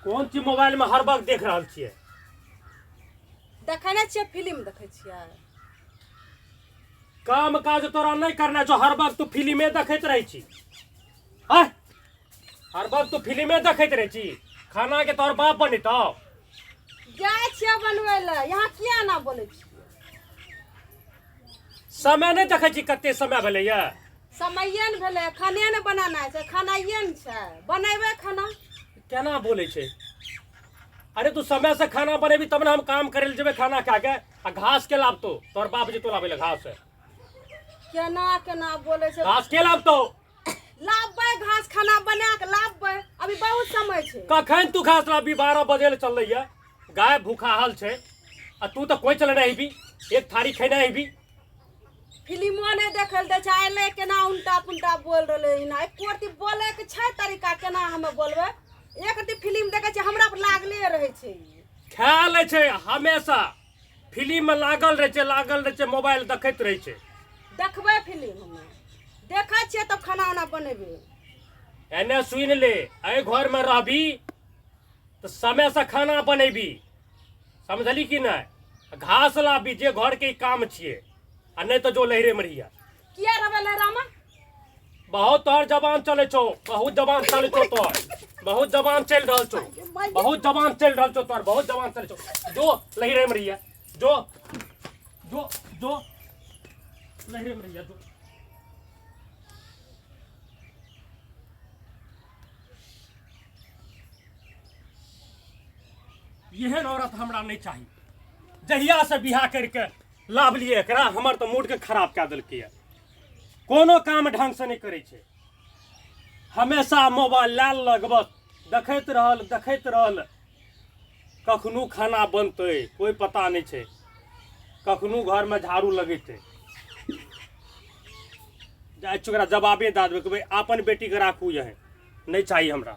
कौन चीज मोबाइल में हर वक्त देख रहा छियै? देखै नै छियै फिल्म देखै छियै। काम काज तोरा नहीं करना छौ, हर वक्त तू फिल्मे देखैत रहै छी। आय हर वक्त तू फिल्मे देखैत रहै छी। खाना के तोहर बाप बनेतौ। जाइ छियै बनबै लए, यहाँ किया ना बोलै छियै? समय नहीं देखै छी कते समय भेलैया। समये ने भेलै, खाने ने बनाना छै, खानाइए ने छै, बनेबै खाना। केना बोले छै? अरे तू समय से खाना बनेबी तब ना हम काम करे ले जेबे खाना खा के। आ घास के लाबतो तोहर बाप जे तो लाबे ले घास है। केना केना बोलै छै? घास के लाबतो? लाबबै घास, खाना बना के लाबबै, अभी बहुत समय छै। कखन तू घास लाबी? 12 बजे ले चल रही है, गाय भूखाहल छै आ तू तो कोई चलने अबी, एक थारी खेने अबी। फिल्मो नहीं देखल दे छै, एले केना उल्टा पुल्टा बोल रहले ना। एको रती बोले के छै तरीका, केना हमे बोलबै? एक रती फिल्म देखे छै हमरा पर लागले रहे छै। ख्याल ले छै हमेशा फिल्म में लागल रहे छै, मोबाइल देखैत रहे छै। देखबै फिल्म हमे देखै छियै तब खाना उना बनेबै। एने सुन ले, अय घर में रहबी तो समय से खाना बनेबी, समझली कि नहीं? घास लाबी, जे घर के काम छिए, आ नहीं तो जो लहरे मरिया। किया रहबै लहरामा? बहुत तोहर जबान चले छो, बहुत जबान चले छो तोहर, बहुत जबान चल रहल छो, बहुत जबान चल रहल छो तोहर, बहुत जबान चले छो। जो लहरे मरिया, जो जो जो लहरे मरिया जो। यहन औरत हमरा नहीं चाहिए। जहिया से बियाह करके लाभलिए एकरा, हमर तो मूड के खराब कऽ देलकै है। कोनो काम ढंग से नहीं करे छे, हमेशा मोबाइल ला लेलक, बस देखैत रहल। कखनू खाना बनते कोई पता नहीं छे, कखनू घर में झाड़ू लगेते। जाय चुकरा जवाबे दे देबै कि भाई अपन बेटी के राखू, यही नहीं चाहिए हमरा।